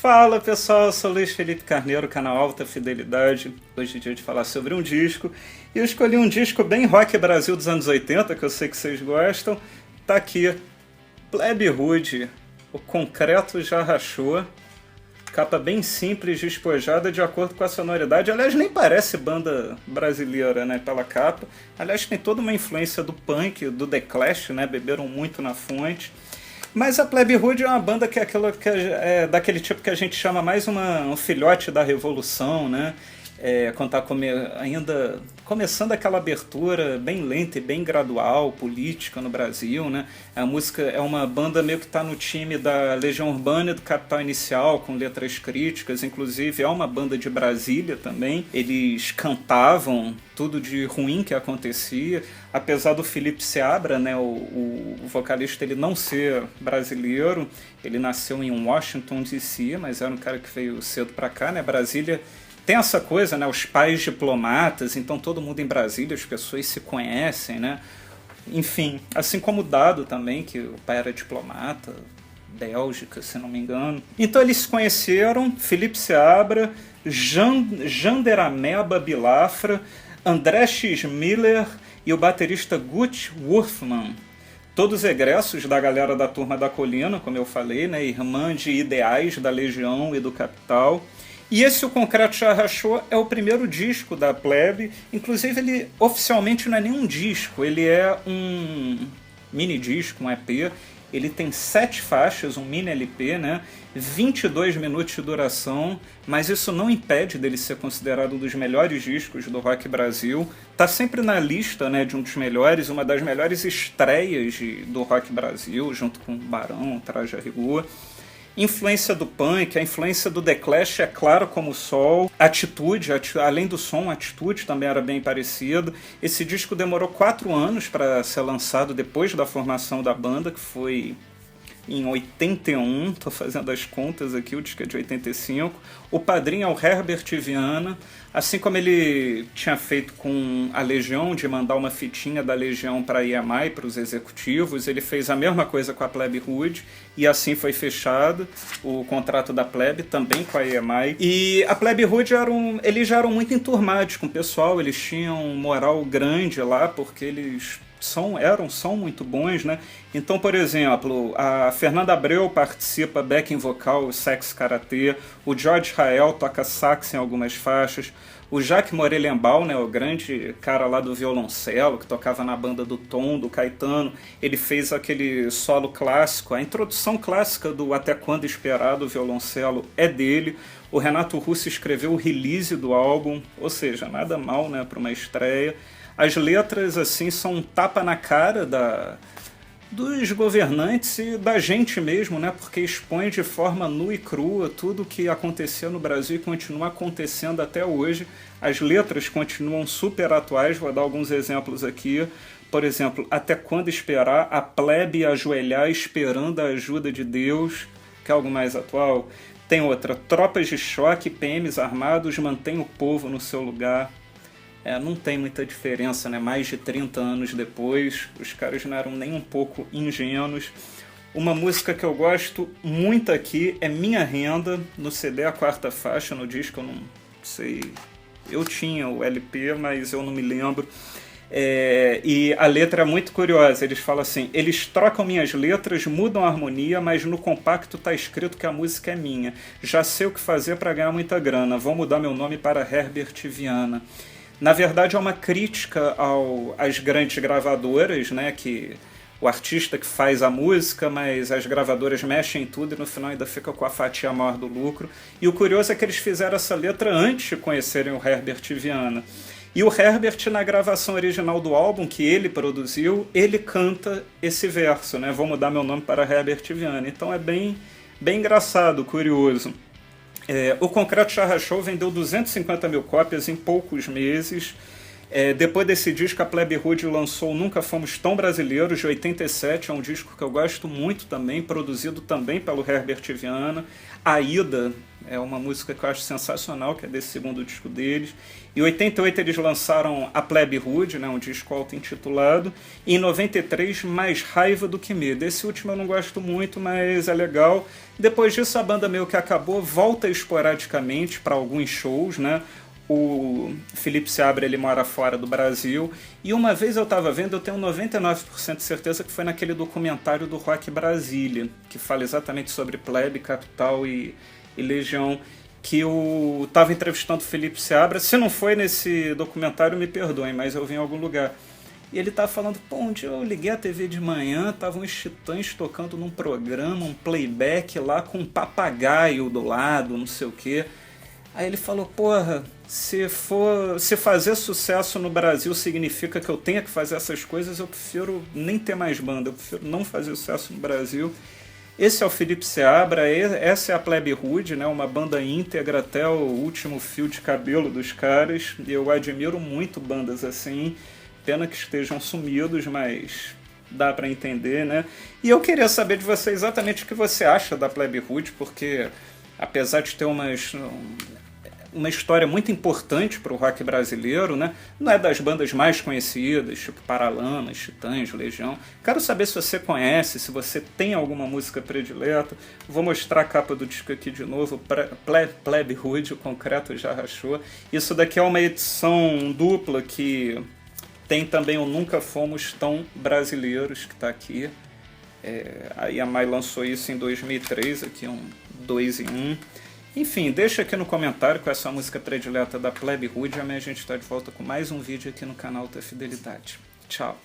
Fala pessoal, eu sou Luiz Felipe Carneiro, canal Alta Fidelidade. Hoje é dia de falar sobre um disco. E eu escolhi um disco bem rock Brasil dos anos 80, que eu sei que vocês gostam. Tá aqui, Plebe Rude, O Concreto Já Rachou. Capa bem simples, despojada de acordo com a sonoridade. Aliás, nem parece banda brasileira, né, pela capa. Aliás, tem toda uma influência do punk, do The Clash, né, beberam muito na fonte. Mas a Plebe Rude é uma banda que é daquele tipo que a gente chama mais um filhote da Revolução, né? Quando está ainda começando aquela abertura bem lenta e bem gradual, política no Brasil, né? A música é uma banda meio que está no time da Legião Urbana e do Capital Inicial, com letras críticas, inclusive é uma banda de Brasília também. Eles cantavam tudo de ruim que acontecia, apesar do Felipe Seabra, né, o vocalista, ele não ser brasileiro, ele nasceu em Washington DC, mas era um cara que veio cedo para cá, né? Brasília tem essa coisa, né? Os pais diplomatas, então todo mundo em Brasília, as pessoas se conhecem, né? Enfim, assim como o Dado também, que o pai era diplomata, Bélgica, se não me engano. Então eles se conheceram, Felipe Seabra, Janderameba Bilafra, André X. Miller e o baterista Gut Wurfman. Todos egressos da galera da Turma da Colina, como eu falei, né? Irmã de ideais da Legião e do Capital. E esse O Concreto Já Rachou é o primeiro disco da Plebe. Inclusive, ele oficialmente não é nem um disco, ele é um mini disco, um EP. Ele tem 7 faixas, um mini LP, né? 22 minutos de duração, mas isso não impede dele ser considerado um dos melhores discos do rock Brasil. Tá sempre na lista, né, de um dos melhores, uma das melhores estreias do rock Brasil, junto com Barão, Traje a Rigor. Influência do punk, a influência do The Clash é clara como o sol. Atitude, além do som, a atitude também era bem parecida. Esse disco demorou 4 anos para ser lançado depois da formação da banda, que foi em 81, tô fazendo as contas aqui, o disco é de 85. O padrinho é o Herbert Viana, assim como ele tinha feito com a Legião, de mandar uma fitinha da Legião para a EMI, para os executivos, ele fez a mesma coisa com a Plebe Rude, e assim foi fechado o contrato da Plebe, também com a EMI. E a Plebe Rude eles já eram muito enturmados com o pessoal, eles tinham um moral grande lá, porque eles são muito bons, né? Então, por exemplo, a Fernanda Abreu participa backing vocal, sax karatê, o George Rael toca sax em algumas faixas, o Jacques Morelenbaum, né, o grande cara lá do violoncelo, que tocava na banda do Tom, do Caetano, ele fez aquele solo clássico, a introdução clássica do Até Quando Esperar do violoncelo é dele. O Renato Russo escreveu o release do álbum, ou seja, nada mal, né, para uma estreia. As letras, assim, são um tapa na cara dos governantes e da gente mesmo, né? Porque expõe de forma nua e crua tudo o que acontecia no Brasil e continua acontecendo até hoje. As letras continuam super atuais, vou dar alguns exemplos aqui. Por exemplo, Até Quando Esperar, a plebe ajoelhar esperando a ajuda de Deus, que é algo mais atual. Tem outra, Tropas de Choque, PMs armados, mantém o povo no seu lugar. Não tem muita diferença, né? Mais de 30 anos depois, os caras não eram nem um pouco ingênuos. Uma música que eu gosto muito aqui é Minha Renda, no CD a 4ª faixa, no disco eu não sei, eu tinha o LP, mas eu não me lembro. E a letra é muito curiosa, eles falam assim: eles trocam minhas letras, mudam a harmonia, mas no compacto tá escrito que a música é minha. Já sei o que fazer para ganhar muita grana, vou mudar meu nome para Herbert Viana. Na verdade, é uma crítica às grandes gravadoras, né? Que o artista que faz a música, mas as gravadoras mexem em tudo e no final ainda fica com a fatia maior do lucro. E o curioso é que eles fizeram essa letra antes de conhecerem o Herbert Viana. E o Herbert, na gravação original do álbum, que ele produziu, ele canta esse verso, né? Vou mudar meu nome para Herbert Viana. Então é bem engraçado, curioso. O Concreto Já Rachou vendeu 250 mil cópias em poucos meses. Depois desse disco, a Plebe Rude lançou Nunca Fomos Tão Brasileiros, de 87, é um disco que eu gosto muito também, produzido também pelo Herbert Viana. Aida é uma música que eu acho sensacional, que é desse segundo disco deles. Em 88 eles lançaram a Plebe Rude, né, um disco auto-intitulado. E em 93, Mais Raiva do Que Medo. Esse último eu não gosto muito, mas é legal. Depois disso a banda meio que acabou, volta esporadicamente para alguns shows, né? O Felipe Seabra, ele mora fora do Brasil, e uma vez eu estava vendo, eu tenho 99% de certeza que foi naquele documentário do Rock Brasília, que fala exatamente sobre Plebe, Capital e Legião, que eu estava entrevistando o Felipe Seabra. Se não foi nesse documentário, me perdoem, mas eu vi em algum lugar. E ele estava falando, pô, um dia eu liguei a TV de manhã, estavam os Titãs tocando num programa, um playback lá com um papagaio do lado, não sei o quê. Aí ele falou, porra, se fazer sucesso no Brasil significa que eu tenha que fazer essas coisas, eu prefiro nem ter mais banda, eu prefiro não fazer sucesso no Brasil. Esse é o Felipe Seabra, essa é a Plebe Rude, né, uma banda íntegra até o último fio de cabelo dos caras. Eu admiro muito bandas assim, pena que estejam sumidos, mas dá pra entender, né? E eu queria saber de você exatamente o que você acha da Plebe Rude, porque apesar de ter uma história muito importante para o rock brasileiro, né? Não é das bandas mais conhecidas, tipo Paralamas, Titãs, Legião. Quero saber se você conhece, se você tem alguma música predileta. Vou mostrar a capa do disco aqui de novo, Plebe Rude, o concreto já rachou. Isso daqui é uma edição dupla que tem também o Nunca Fomos Tão Brasileiros, que está aqui. Aí a Mai lançou isso em 2003, aqui um 2 em 1. Enfim, deixa aqui no comentário com essa música predileta da Plebe Rude. Amanhã a gente está de volta com mais um vídeo aqui no canal da Fidelidade. Tchau!